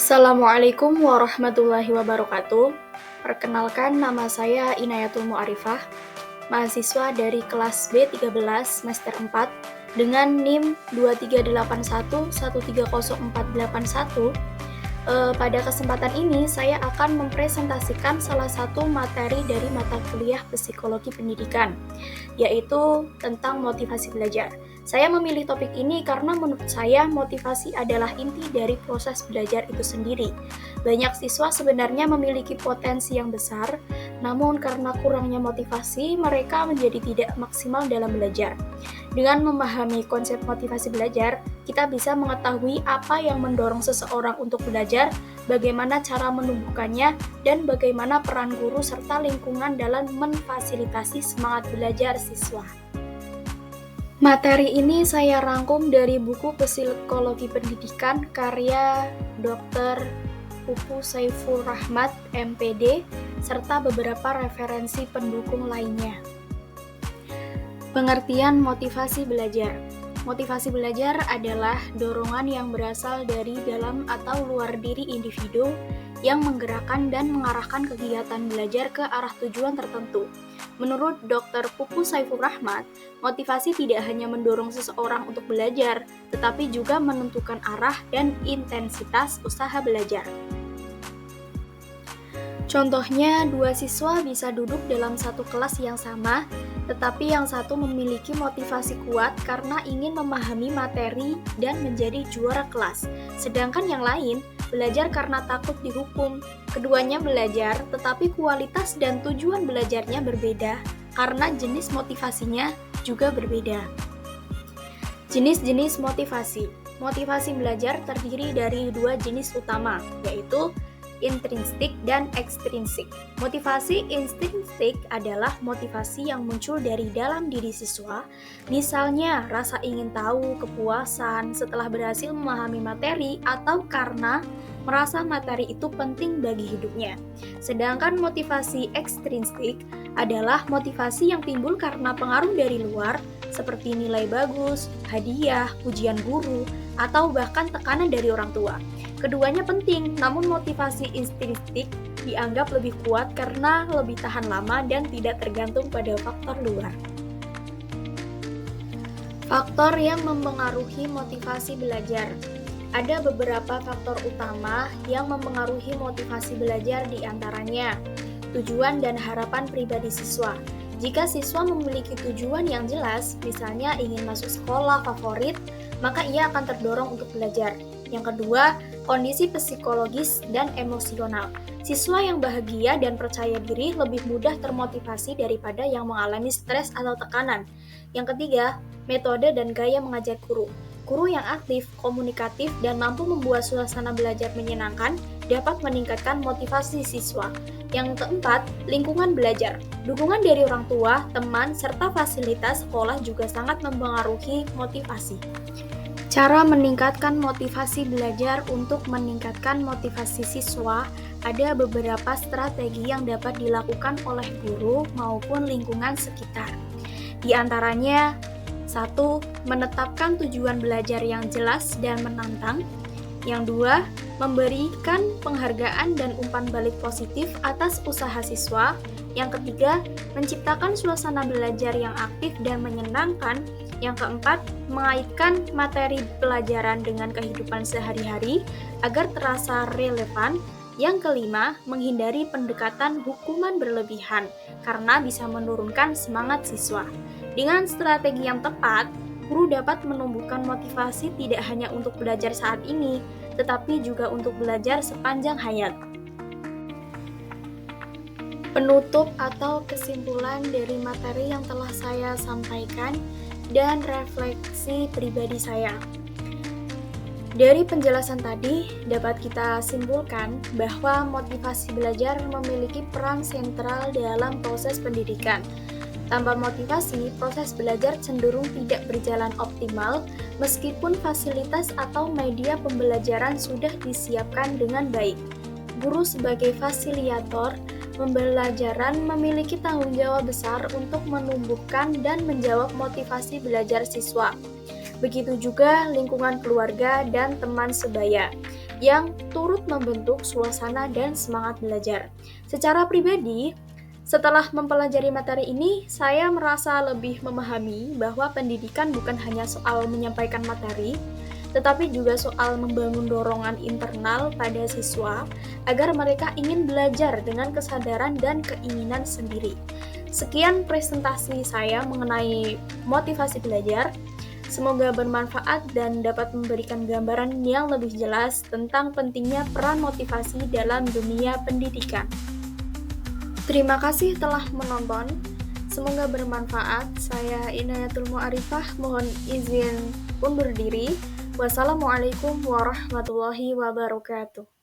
Assalamualaikum warahmatullahi wabarakatuh. Perkenalkan, nama saya Inayatul Mu'arifah, mahasiswa dari kelas B13 semester 4 dengan NIM 23811304881. Pada kesempatan ini, saya akan mempresentasikan salah satu materi dari mata kuliah Psikologi Pendidikan, yaitu tentang motivasi belajar. Saya memilih topik ini karena menurut saya motivasi adalah inti dari proses belajar itu sendiri. Banyak siswa sebenarnya memiliki potensi yang besar, namun karena kurangnya motivasi, mereka menjadi tidak maksimal dalam belajar. Dengan memahami konsep motivasi belajar, kita bisa mengetahui apa yang mendorong seseorang untuk belajar, bagaimana cara menumbuhkannya, dan bagaimana peran guru serta lingkungan dalam memfasilitasi semangat belajar siswa. Materi ini saya rangkum dari buku Psikologi Pendidikan karya Dr. Pupu Saiful Rahmat, MPD, serta beberapa referensi pendukung lainnya. Pengertian motivasi belajar. Motivasi belajar adalah dorongan yang berasal dari dalam atau luar diri individu yang menggerakkan dan mengarahkan kegiatan belajar ke arah tujuan tertentu. Menurut Dr. Pupu Saiful Rahmat, motivasi tidak hanya mendorong seseorang untuk belajar, tetapi juga menentukan arah dan intensitas usaha belajar. Contohnya, dua siswa bisa duduk dalam satu kelas yang sama, tetapi yang satu memiliki motivasi kuat karena ingin memahami materi dan menjadi juara kelas, sedangkan yang lain belajar karena takut dihukum. Keduanya belajar, tetapi kualitas dan tujuan belajarnya berbeda karena jenis motivasinya juga berbeda. Jenis-jenis motivasi. Motivasi belajar terdiri dari dua jenis utama, yaitu intrinsik dan ekstrinsik. Motivasi intrinsik adalah motivasi yang muncul dari dalam diri siswa, misalnya rasa ingin tahu, kepuasan setelah berhasil memahami materi, atau karena merasa materi itu penting bagi hidupnya. Sedangkan motivasi ekstrinsik adalah motivasi yang timbul karena pengaruh dari luar, seperti nilai bagus, hadiah, pujian guru, atau bahkan tekanan dari orang tua. Keduanya penting, namun motivasi intrinsik dianggap lebih kuat karena lebih tahan lama dan tidak tergantung pada faktor luar. Faktor yang mempengaruhi motivasi belajar. Ada beberapa faktor utama yang mempengaruhi motivasi belajar, di antaranya tujuan dan harapan pribadi siswa. Jika siswa memiliki tujuan yang jelas, misalnya ingin masuk sekolah favorit, maka ia akan terdorong untuk belajar. Yang kedua, kondisi psikologis dan emosional. Siswa yang bahagia dan percaya diri lebih mudah termotivasi daripada yang mengalami stres atau tekanan. Yang ketiga, metode dan gaya mengajar guru. Guru yang aktif, komunikatif, dan mampu membuat suasana belajar menyenangkan dapat meningkatkan motivasi siswa. Yang keempat, lingkungan belajar. Dukungan dari orang tua, teman, serta fasilitas sekolah juga sangat mempengaruhi motivasi. Cara meningkatkan motivasi belajar. Untuk meningkatkan motivasi siswa, ada beberapa strategi yang dapat dilakukan oleh guru maupun lingkungan sekitar. Di antaranya, 1. Menetapkan tujuan belajar yang jelas dan menantang. Yang 2. Memberikan penghargaan dan umpan balik positif atas usaha siswa. Yang ketiga, menciptakan suasana belajar yang aktif dan menyenangkan. Yang keempat, mengaitkan materi pelajaran dengan kehidupan sehari-hari agar terasa relevan. Yang kelima, menghindari pendekatan hukuman berlebihan karena bisa menurunkan semangat siswa. Dengan strategi yang tepat, guru dapat menumbuhkan motivasi tidak hanya untuk belajar saat ini, tetapi juga untuk belajar sepanjang hayat. Penutup atau kesimpulan dari materi yang telah saya sampaikan dan refleksi pribadi saya. Dari penjelasan tadi, dapat kita simpulkan bahwa motivasi belajar memiliki peran sentral dalam proses pendidikan. Tanpa motivasi, proses belajar cenderung tidak berjalan optimal meskipun fasilitas atau media pembelajaran sudah disiapkan dengan baik. Guru sebagai fasilitator pembelajaran memiliki tanggung jawab besar untuk menumbuhkan dan menjawab motivasi belajar siswa. Begitu juga lingkungan keluarga dan teman sebaya. yang turut membentuk suasana dan semangat belajar. Secara pribadi, setelah mempelajari materi ini, saya merasa lebih memahami bahwa pendidikan bukan hanya soal menyampaikan materi, tetapi juga soal membangun dorongan internal pada siswa agar mereka ingin belajar dengan kesadaran dan keinginan sendiri. Sekian presentasi saya mengenai motivasi belajar. Semoga bermanfaat dan dapat memberikan gambaran yang lebih jelas tentang pentingnya peran motivasi dalam dunia pendidikan. Terima kasih telah menonton. Semoga bermanfaat. Saya Inayatul Mu'arifah, mohon izin undur diri. Wassalamualaikum warahmatullahi wabarakatuh.